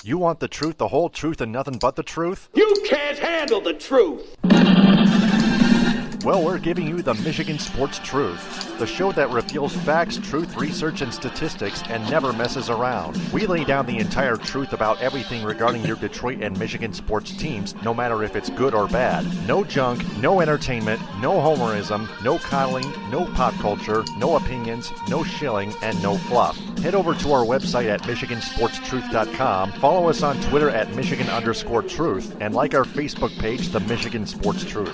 You want the truth, the whole truth, and nothing but the truth? You can't handle the truth! Well, we're giving you the Michigan Sports Truth, the show that reveals facts, truth, research, and statistics and never messes around. We lay down the entire truth about everything regarding your Detroit and Michigan sports teams, no matter if it's good or bad. No junk, no entertainment, no homerism, no coddling, no pop culture, no opinions, no shilling, and no fluff. Head over to our website at MichiganSportsTruth.com, follow us on Twitter at Michigan_Truth, and like our Facebook page, The Michigan Sports Truth.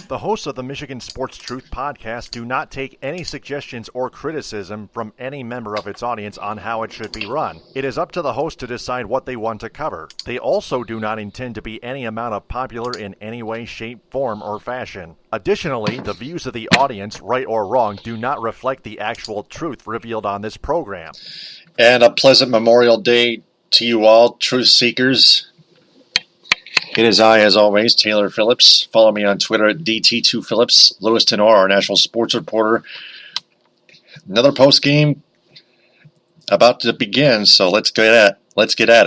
The hosts of the Michigan Sports Truth podcast do not take any suggestions or criticism from any member of its audience on how it should be run. It is up to the host to decide what they want to cover. They also do not intend to be any amount of popular in any way, shape, form, or fashion. Additionally, the views of the audience, right or wrong, do not reflect the actual truth revealed on this program. And a pleasant Memorial Day to you all, truth seekers. It is I, as always, Taylor Phillips. Follow me on Twitter at DT2Phillips. Louis Tenore, our national sports reporter. Another postgame about to begin, so let's get at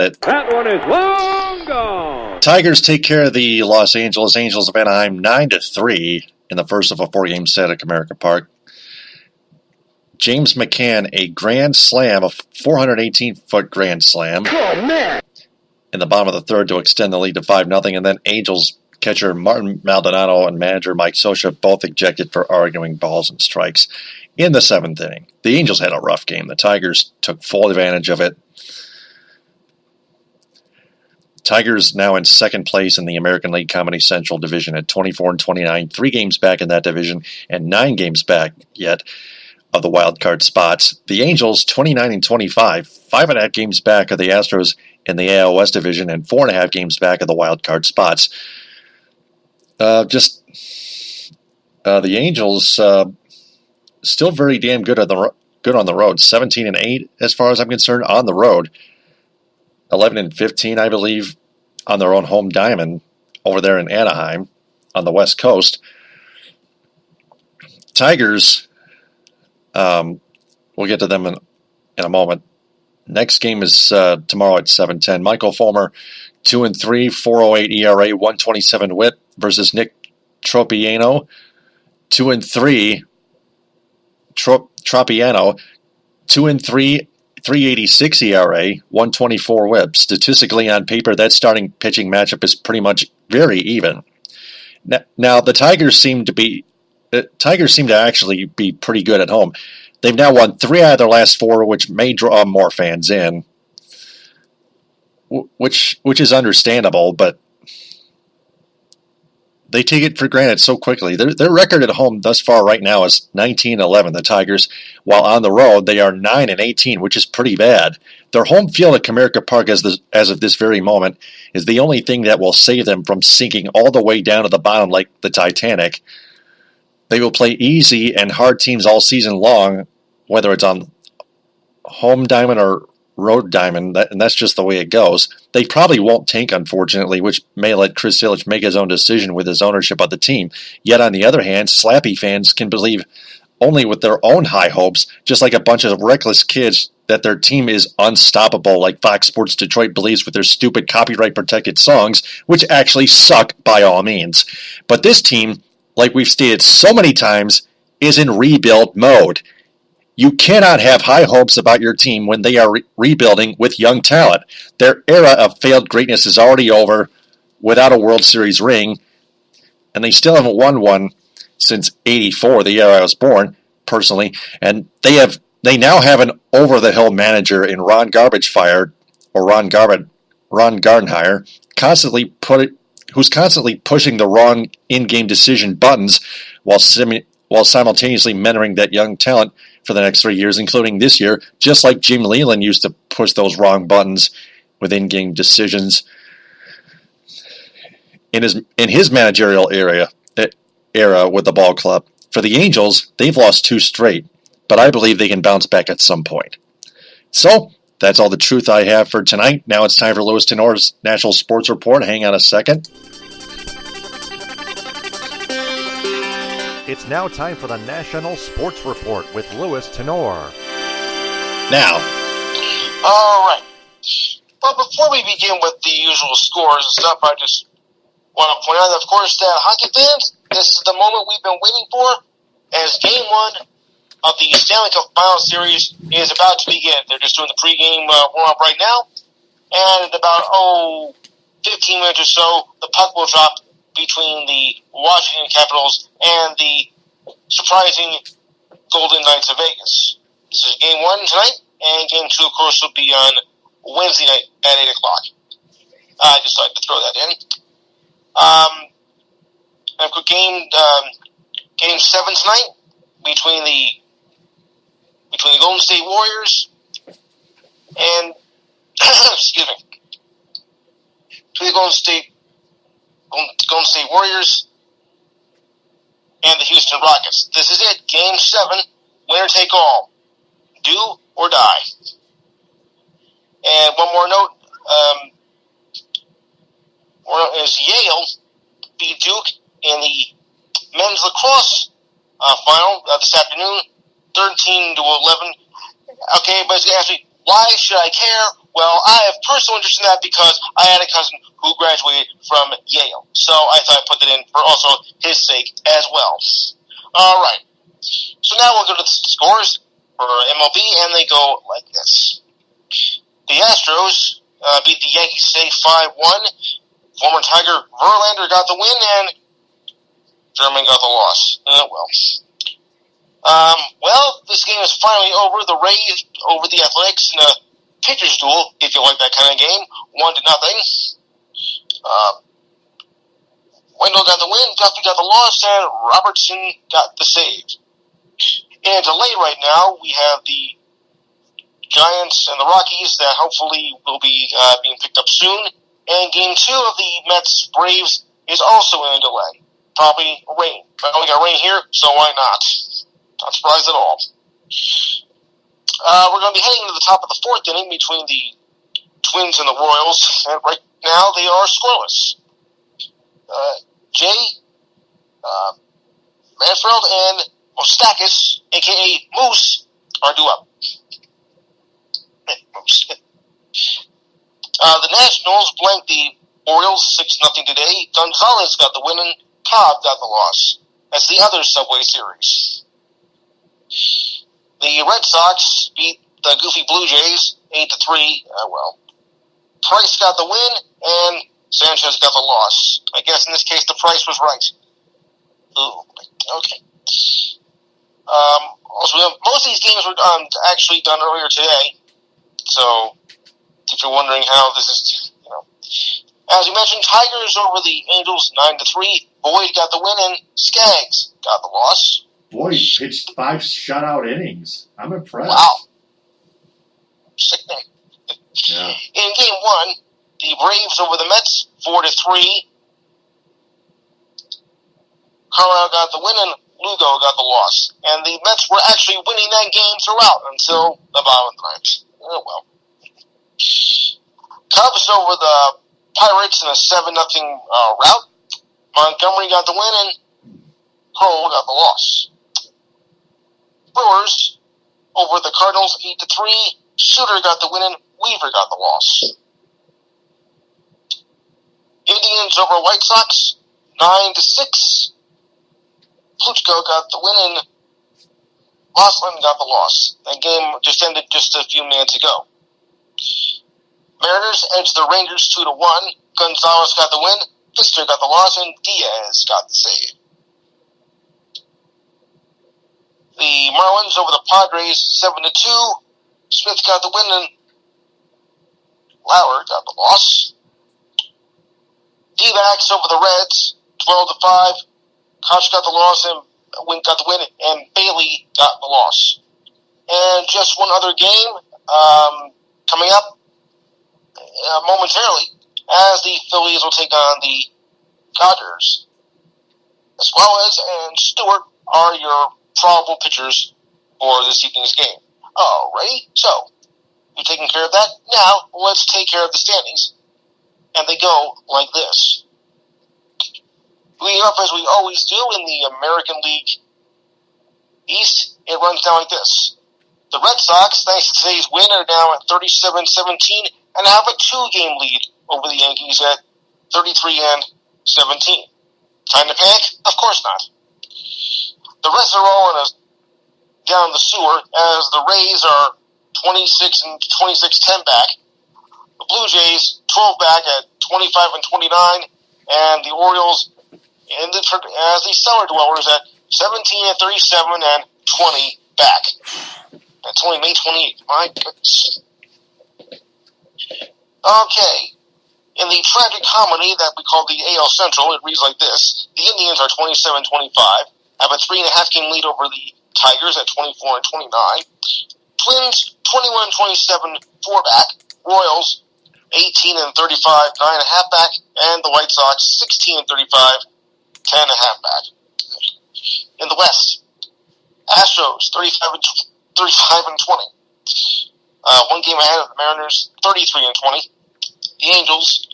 it. That one is long gone! Tigers take care of the Los Angeles Angels of Anaheim 9-3 in the first of a four-game set at Comerica Park. James McCann, a grand slam, a 418-foot grand slam. Oh, man! In the bottom of the third to extend the lead to 5-0, and then Angels catcher Martin Maldonado and manager Mike Scioscia both ejected for arguing balls and strikes in the seventh inning. The Angels had a rough game. The Tigers took full advantage of it. Tigers now in second place in the American League Comedy Central Division at 24-29, 3 games back in that division, and 9 games back yet of the wild card spots. The Angels 29-25, 5.5 games back of the Astros in the AL West division, and 4.5 games back of the wild card spots. The Angels still very damn good on the road. 17-8 as far as I'm concerned on the road. 11-15, I believe, on their own home diamond over there in Anaheim on the West Coast. Tigers, we'll get to them in a moment. Next game is tomorrow at 7:10. Michael Fulmer, 2-3, 4.08 ERA, 127 WHIP versus Nick Tropiano, 2-3. Tropiano, 2-3, 3.86 ERA, 124 WHIP. Statistically, on paper, that starting pitching matchup is pretty much very even. Now the Tigers seem to actually be pretty good at home. They've now won 3 out of their last 4, which may draw more fans in, which is understandable, but they take it for granted so quickly. Their record at home thus far right now is 19-11, the Tigers, while on the road they are 9-18, which is pretty bad. Their home field at Comerica Park as of this very moment is the only thing that will save them from sinking all the way down to the bottom like the Titanic. They will play easy and hard teams all season long, whether it's on home diamond or road diamond, and that's just the way it goes. They probably won't tank, unfortunately, which may let Chris Ilitch make his own decision with his ownership of the team. Yet, on the other hand, Slappy fans can believe only with their own high hopes, just like a bunch of reckless kids, that their team is unstoppable, like Fox Sports Detroit believes with their stupid copyright-protected songs, which actually suck by all means. But this team, like we've stated so many times, is in rebuild mode. You cannot have high hopes about your team when they are rebuilding with young talent. Their era of failed greatness is already over without a World Series ring, and they still haven't won one since '84, the year I was born, personally. And they now have an over-the-hill manager in Ron Gardenhire, who's constantly pushing the wrong in-game decision buttons while simultaneously mentoring that young talent for the next 3 years, including this year, just like Jim Leyland used to push those wrong buttons with in-game decisions in his managerial era with the ball club. For the Angels, they've lost 2 straight, but I believe they can bounce back at some point. So, That's all the truth I have for tonight. Now it's time for Louis Tenore's National Sports Report. Hang on a second. It's now time for the National Sports Report with Louis Tenore. Now. All right. Well, before we begin with the usual scores and stuff, I just want to point out, of course, that hockey fans, this is the moment we've been waiting for, as Game 1 of the Stanley Cup Final Series is about to begin. They're just doing the pregame warm-up right now, and in about, 15 minutes or so, the puck will drop between the Washington Capitals and the surprising Golden Knights of Vegas. This is Game 1 tonight, and Game 2, of course, will be on Wednesday night at 8 o'clock. I just like to throw that in. And a quick game 7 tonight between the Golden State Warriors and excuse me, between the Golden State Warriors and the Houston Rockets. This is it, Game 7, winner take all, do or die. And one more note is Yale beat Duke in the men's lacrosse final this afternoon, 13-11. Okay, but it's going to ask me, why should I care? Well, I have personal interest in that because I had a cousin who graduated from Yale. So I thought I'd put that in for also his sake as well. All right. So now we'll go to the scores for MLB, and they go like this. The Astros beat the Yankees today 5-1. Former Tiger Verlander got the win, and German got the loss. Well, this game is finally over. The Rays over the Athletics in a pitcher's duel, if you like that kind of game, 1-0. Wendell got the win, Duffy got the loss, and Robertson got the save. In a delay right now, we have the Giants and the Rockies that hopefully will be being picked up soon. And Game 2 of the Mets-Braves is also in a delay. Probably rain. But we got rain here, so why not? Not surprised at all. We're going to be heading to the top of the 4th inning between the Twins and the Royals. And right now, they are scoreless. Jay, Mansfield, and Mostakis, a.k.a. Moose, are due up. Moose. The Nationals blanked the Orioles 6-0 today. Gonzalez got the win and Cobb got the loss. That's the other Subway Series. The Red Sox beat the Goofy Blue Jays 8-3. Price got the win and Sanchez got the loss. I guess in this case the price was right. Ooh, okay. Also, most of these games were actually done earlier today. So, if you're wondering how this is, As we mentioned, Tigers over the Angels 9-3. Boyd got the win and Skaggs got the loss. Boyd pitched 5 shutout innings. I'm impressed. Wow. Sickening. Yeah. In Game 1, the Braves over the Mets 4-3. Carlisle got the win and Lugo got the loss. And the Mets were actually winning that game throughout until the bottom of the ninth. Oh, well. Cubs over the Pirates in a 7-0 rout. Montgomery got the win and Kroll got the loss. Brewers over the Cardinals 8-3. Shooter got the win and Weaver got the loss. Indians over White Sox 9-6. Klutchko got the win and Laughlin got the loss. That game just ended just a few minutes ago. Mariners edged the Rangers 2-1. Gonzalez got the win, Pfister got the loss, and Diaz got the save. The Marlins over the Padres 7-2. Smith got the win, and Lauer got the loss. D-backs over the Reds 12-5. Koch got the loss, and Wink got the win, and Bailey got the loss. And just one other game coming up momentarily, as the Phillies will take on the Dodgers. Esquales and Stewart are your probable pitchers for this evening's game. Alrighty, so We've taken care of that. Now, let's take care of the standings. And they go like this. Leading up, as we always do in the American League East, it runs down like this. The Red Sox, thanks to today's win, are now at 37-17 and have a 2-game lead over the Yankees at 33-17. Time to panic? Of course not. The Reds are all down the sewer as the Rays are 26-10 back. The Blue Jays 12 back at 25-29, and the Orioles ended as the cellar dwellers at 17-37 and 20 back. That's only May 28th. My goodness. Okay. In the tragic comedy that we call the AL Central, it reads like this. The Indians are 27-25, have a 3.5-game lead over the Tigers at 24-29. Twins 21-27, 4 back. Royals 18-35, 9.5 back. And the White Sox 16-35, 10.5 back. In the West, Astros 35-20. 1 game ahead of the Mariners, 33-20. The Angels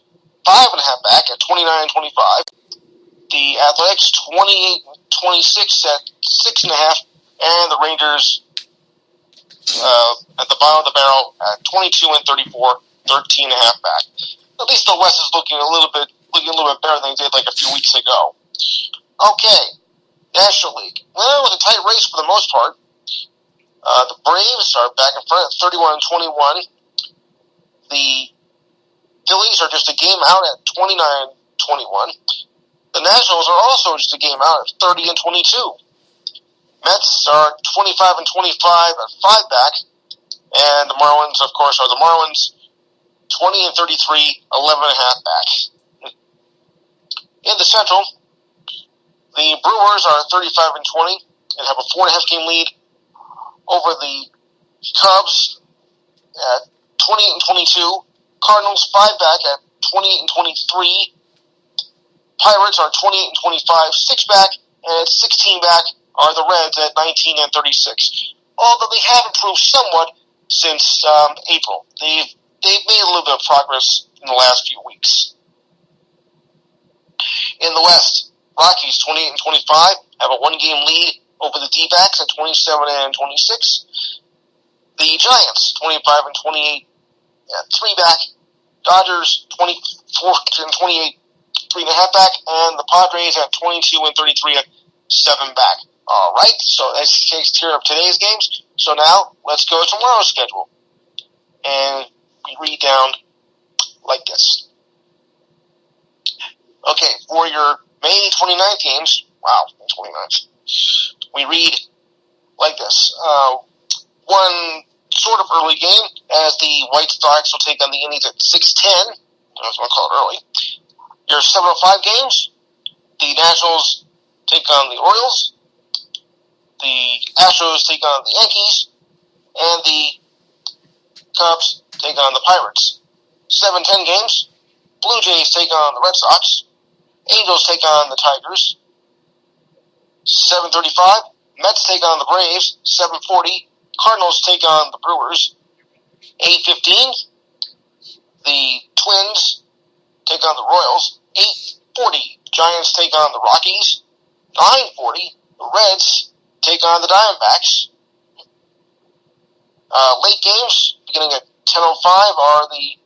5.5 back at 29-25. The Athletics 28-26 at 6.5, and the Rangers at the bottom of the barrel at 22-34, 13.5 back. At least the West is looking a little bit better than they did like a few weeks ago. Okay, National League. Well, with a tight race for the most part. The Braves are back in front at 31-21. The Phillies are just a game out at 29-21. The Nationals are also just a game out at 30-22. Mets are 25-25 at 5 back. And the Marlins, of course, are the Marlins, 20-33, 11.5 back. In the Central, the Brewers are 35-20 and have a 4.5-game lead over the Cubs at 28-22. Cardinals 5 back at 28-23. Pirates are 28-25, 6 back, and 16 back are the Reds at 19-36. Although they have improved somewhat since April. They've made a little bit of progress in the last few weeks. In the West, Rockies 28-25 have a 1-game lead over the D-backs at 27-26. The Giants 25-28 at 3 back. Dodgers 24-28, 3.5 back, and the Padres at 22-33 at 7 back. All right, so that takes care of today's games. So now let's go to tomorrow's schedule, and we read down like this. Okay, for your May 29th games, wow, May 29th, we read like this. One sort of early game, as the White Sox will take on the Indians at 6:10. I was going to call it early. Your 7:05 games, the Nationals take on the Orioles, the Astros take on the Yankees, and the Cubs take on the Pirates. 7:10 games, Blue Jays take on the Red Sox, Angels take on the Tigers. 7:35, Mets take on the Braves. 7:40, Cardinals take on the Brewers. 8:15, the Twins take on the Royals. 8:40, Giants take on the Rockies. 9:40, the Reds take on the Diamondbacks. Late games, beginning at 10:05, are the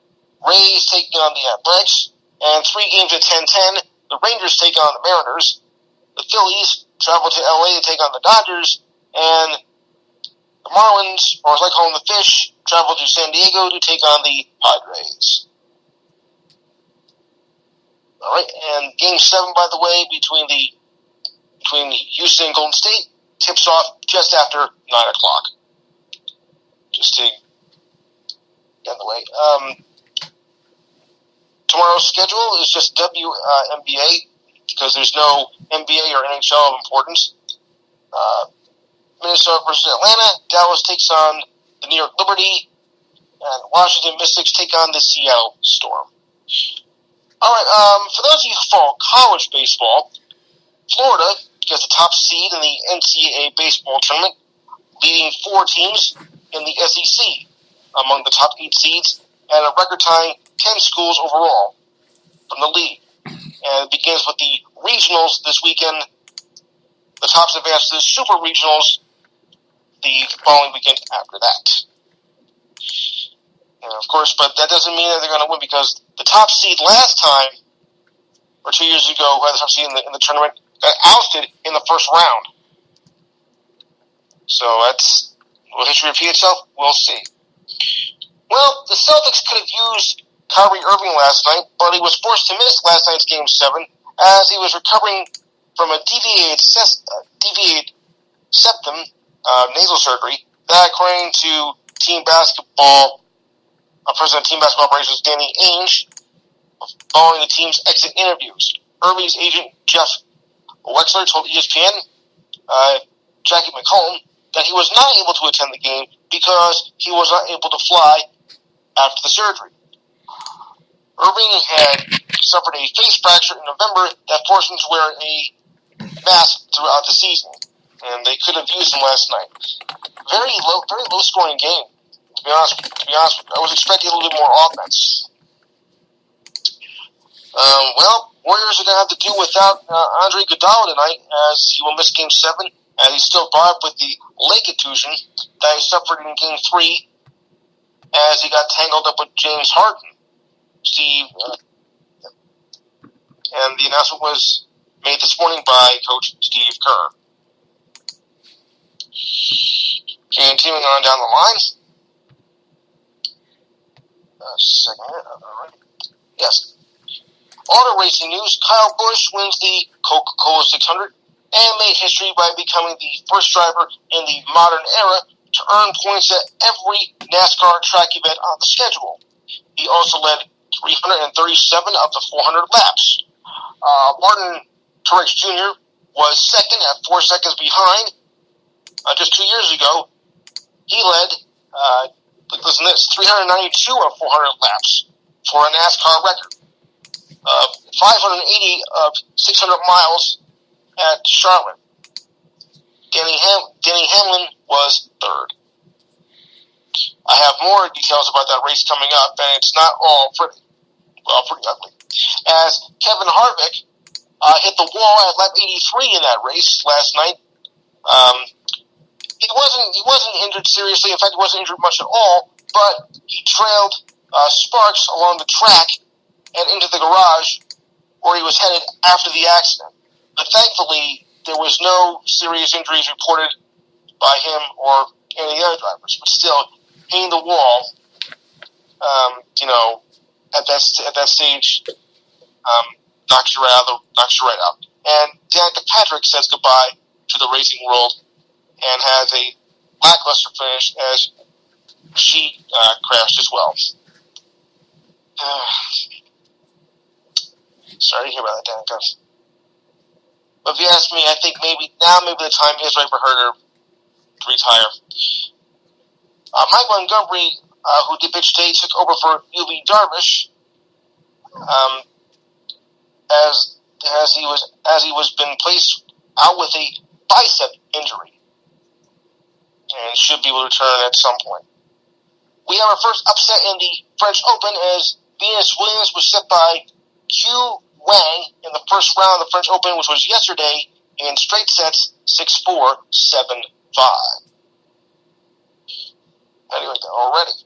Rays taking on the Athletics. And 3 games at 10:10, the Rangers take on the Mariners. The Phillies travel to LA to take on the Dodgers. And the Marlins, or as I call them, the Fish, travel to San Diego to take on the Padres. All right, and Game 7, by the way, between Houston and Golden State, tips off just after 9 o'clock. Just to get in the way. Tomorrow's schedule is just WNBA, because there's no NBA or NHL of importance. Minnesota versus Atlanta. Dallas takes on the New York Liberty. And Washington Mystics take on the Seattle Storm. All right, for those of you who follow college baseball, Florida gets the top seed in the NCAA baseball tournament, leading 4 teams in the SEC. among the top 8 seeds and a record-tying 10 schools overall from the league. And it begins with the regionals this weekend. The tops advance to the super regionals the following weekend after that. And of course, but that doesn't mean that they're going to win, because the top seed last time, or 2 years ago, who had the top seed in the tournament, got ousted in the first round. So will history repeat itself? We'll see. Well, the Celtics could have used Kyrie Irving last night, but he was forced to miss last night's Game 7 as he was recovering from a deviated septum nasal surgery. That, according to President of Team Basketball Operations Danny Ainge, following the team's exit interviews. Irving's agent, Jeff Wexler, told ESPN, Jackie McCollum, that he was not able to attend the game because he was not able to fly after the surgery. Irving had suffered a face fracture in November that forced him to wear a mask throughout the season, and they could have used him last night. Very low scoring game. To be honest, I was expecting a little bit more offense. Warriors are going to have to do without Andre Iguodala tonight, as he will miss Game 7, and he's still brought up with the leg contusion that he suffered in Game 3 as he got tangled up with James Harden. And the announcement was made this morning by Coach Steve Kerr. Continuing on down the line. Yes. Auto racing news. Kyle Busch wins the Coca-Cola 600 and made history by becoming the first driver in the modern era to earn points at every NASCAR track event on the schedule. He also led 337 of the 400 laps. Martin Truex Jr. was second at 4 seconds behind. Just 2 years ago, he led, 392 of 400 laps for a NASCAR record. 580 of 600 miles at Charlotte. Denny Hamlin was third. I have more details about that race coming up, and it's not all pretty ugly. As Kevin Harvick hit the wall at lap 83 in that race last night. He wasn't injured seriously. In fact, he wasn't injured much at all, but he trailed Sparks along the track and into the garage where he was headed after the accident. But thankfully, there was no serious injuries reported by him or any of the other drivers. But still, hitting the wall, at that stage, knocks you right out. And Danica Patrick says goodbye to the racing world and has a lackluster finish as she crashed as well. Sorry to hear about that, Danica. But if you ask me, I think maybe the time is right for her to retire. Mike Montgomery, who did pitch today, took over for UV Darvish, as he was been placed out with a bicep injury, and should be able to return at some point. We have our first upset in the French Open as Venus Williams was set by Q Wang in the first round of the French Open, which was yesterday, in straight sets, 6-4, 7-5. Anyway, already.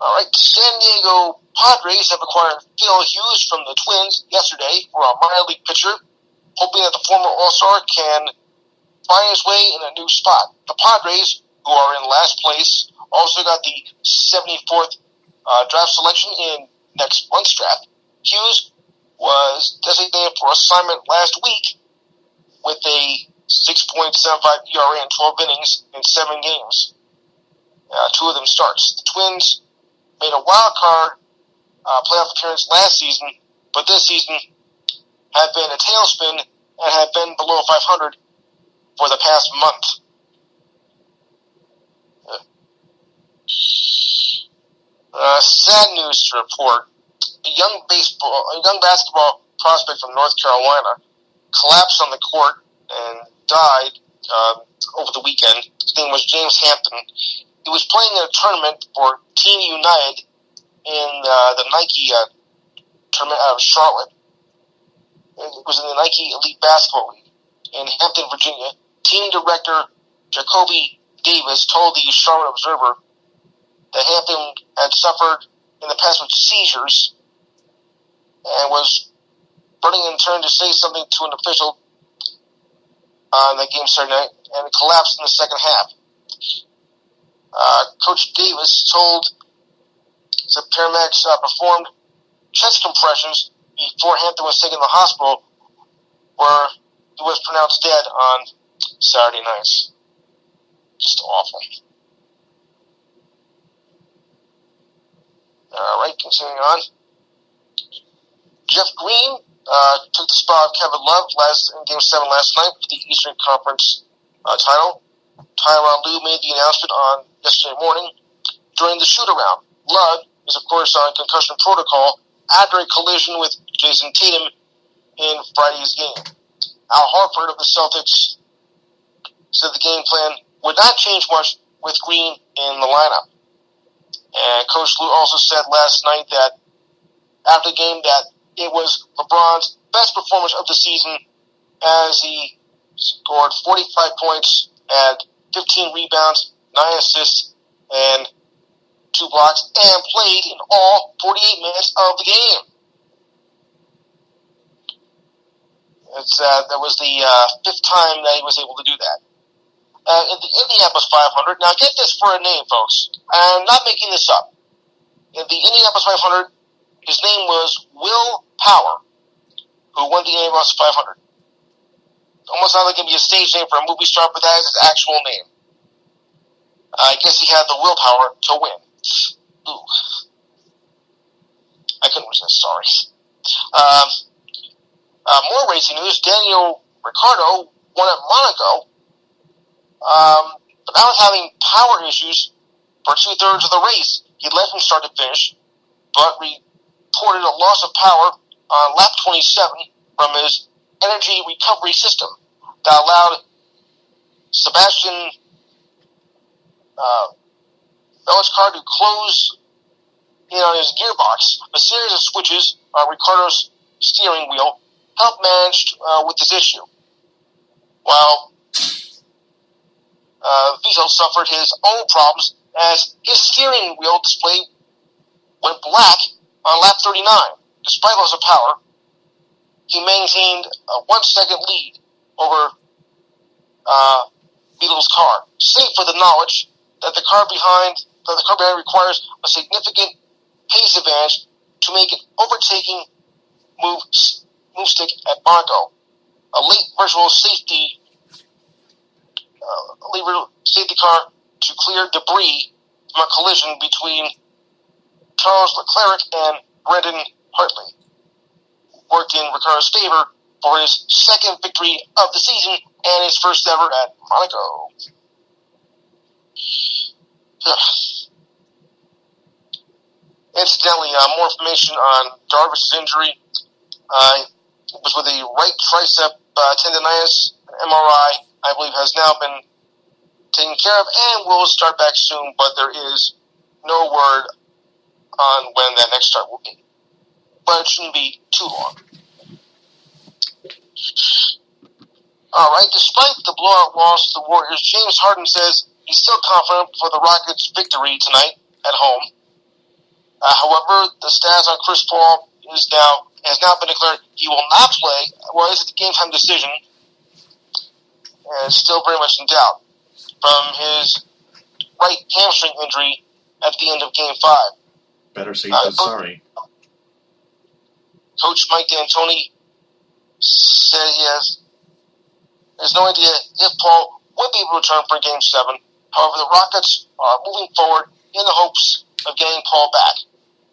All right, San Diego Padres have acquired Phil Hughes from the Twins yesterday for a minor league pitcher, hoping that the former All-Star can find his way in a new spot. The Padres, who are in last place, also got the 74th draft selection in next month's draft. Hughes was designated for assignment last week with a 6.75 ERA in 12 innings in 7 games. 2 of them starts. The Twins made a wild card playoff appearance last season, but this season have been a tailspin and have been below 500 for the past month. Sad news to report. A young basketball prospect from North Carolina collapsed on the court and died over the weekend. His name was James Hampton. He he was playing in a tournament for Team United in the Nike tournament out of Charlotte. It was in the Nike Elite Basketball League in Hampton, Virginia. Team director Jacoby Davis told the Charlotte Observer that Hampton had suffered in the past with seizures and was running in turn to say something to an official on the game Saturday night, and it collapsed in the second half. Coach Davis told the paramedics performed chest compressions before Hampton was taken to the hospital, where he was pronounced dead on Saturday night. Just awful. All right, continuing on. Jeff Green took the spot of Kevin Love in Game 7 last night for the Eastern Conference title. Tyronn Lue made the announcement on yesterday morning during the shoot-around. Love is, of course, on concussion protocol after a collision with Jason Tatum in Friday's game. Al Horford of the Celtics said the game plan would not change much with Green in the lineup. And Coach Lue also said last night that after the game that it was LeBron's best performance of the season as he scored 45 points, had 15 rebounds, 9 assists, and 2 blocks, and played in all 48 minutes of the game. That was the 5th time that he was able to do that. In the Indianapolis 500, now get this for a name, folks. I'm not making this up. In the Indianapolis 500, his name was Will Power, who won the Indianapolis 500. Almost sounds like it could be a stage name for a movie star, but that is his actual name. I guess he had the willpower to win. Ooh. I couldn't resist, sorry. More racing news. Daniel Ricciardo won at Monaco, but now is having power issues for 2/3 of the race. He led from start to finish, but reported a loss of power on lap 27 from his energy recovery system that allowed Sebastian Vettel's car to close in on his gearbox. A series of switches on Ricciardo's steering wheel helped manage with this issue, while Vettel suffered his own problems as his steering wheel display went black on lap 39. Despite loss of power, he maintained a 1-second lead over Vettel's car, save for the knowledge that the car behind requires a significant pace advantage to make an overtaking move stick at Monaco. A late virtual safety car to clear debris from a collision between Charles Leclerc and Brendan Hartley worked in Ricciardo's favor for his second victory of the season and his first ever at Monaco. Incidentally, more information on Darvish's injury. It was with a right tricep tendonitis. MRI, I believe, has now been taken care of and will start back soon, but there is no word on when that next start will be. But it shouldn't be too long. All right, despite the blowout loss to the Warriors, James Harden says he's still confident for the Rockets' victory tonight at home. However, the status on Chris Paul has now been declared he will not play. Well, it's a game-time decision, and it's still very much in doubt from his right hamstring injury at the end of Game 5. Better safe than sorry. Coach Mike D'Antoni said he has no idea if Paul would be able to return for Game 7. However, the Rockets are moving forward in the hopes of getting Paul back.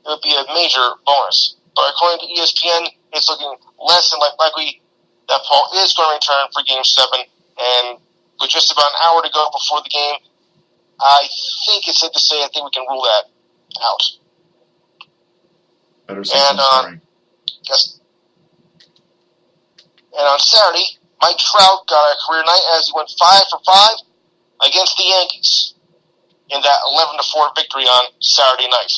It would be a major bonus. But according to ESPN, it's looking less than likely that Paul is going to return for Game 7. And with just about an hour to go before the game, I think it's safe to say I think we can rule that out. Better safe than sorry. Yes. And on Saturday, Mike Trout got a career night as he went 5 for 5 against the Yankees. in that 11-4 victory on Saturday night.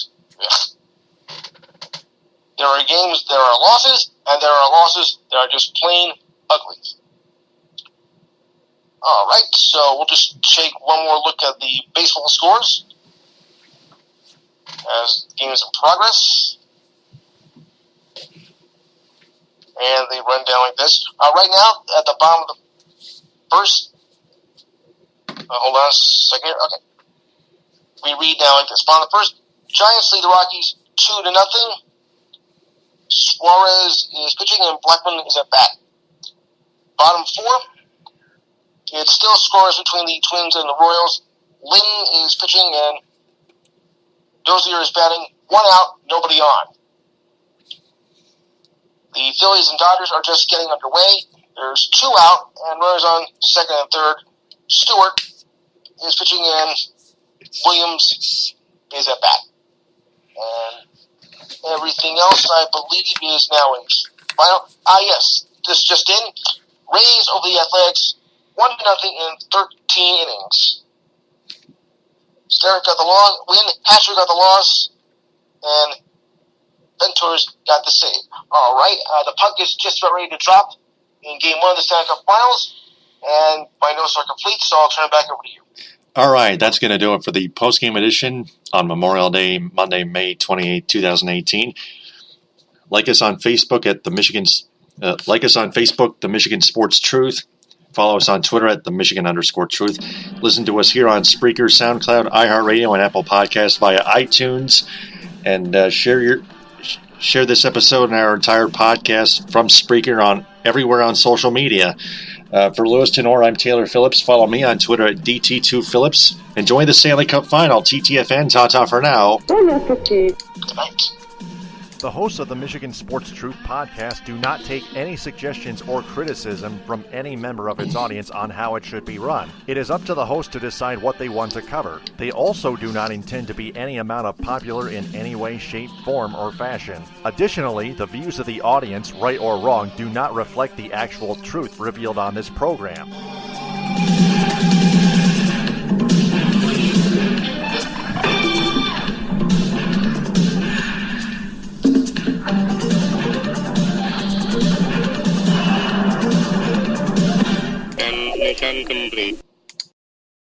There are games, there are losses, and there are losses that are just plain ugly. All right, so we'll just take one more look at the baseball scores as the game is in progress. And they run down like this. Right now, at the bottom of the first, hold on a second here. Okay. We read now like this. Bottom of the first, Giants lead the Rockies 2-0. Suarez is pitching and Blackman is at bat. Bottom four, it's still scores between the Twins and the Royals. Lynn is pitching and Dozier is batting. 1 out, nobody on. The Phillies and Dodgers are just getting underway. There's 2 out and runners on second and third. Stewart is pitching and Williams is at bat. And everything else, I believe, is now in final. Yes, this just in. Rays over the Athletics, 1-0 in 13 innings. Sterrick got the win, Hatcher got the loss, and Ventures got the save. All right, the puck is just about ready to drop in Game 1 of the Stanley Cup Finals, and my notes are complete, so I'll turn it back over to you. All right, that's going to do it for the postgame edition on Memorial Day, Monday, May 28, 2018. Like us on Facebook at the Michigan Sports Truth. Follow us on Twitter at the Michigan_Truth. Listen to us here on Spreaker, SoundCloud, iHeartRadio, and Apple Podcasts via iTunes. And share this episode and our entire podcast from Spreaker everywhere on social media. For Louis Tenore, I'm Taylor Phillips. Follow me on Twitter at DT2Phillips. Enjoy the Stanley Cup Final. TTFN, ta-ta for now. Good night. The hosts of the Michigan Sports Truth podcast do not take any suggestions or criticism from any member of its audience on how it should be run. It is up to the host to decide what they want to cover. They also do not intend to be any amount of popular in any way, shape, form, or fashion. Additionally, the views of the audience, right or wrong, do not reflect the actual truth revealed on this program. Mission complete.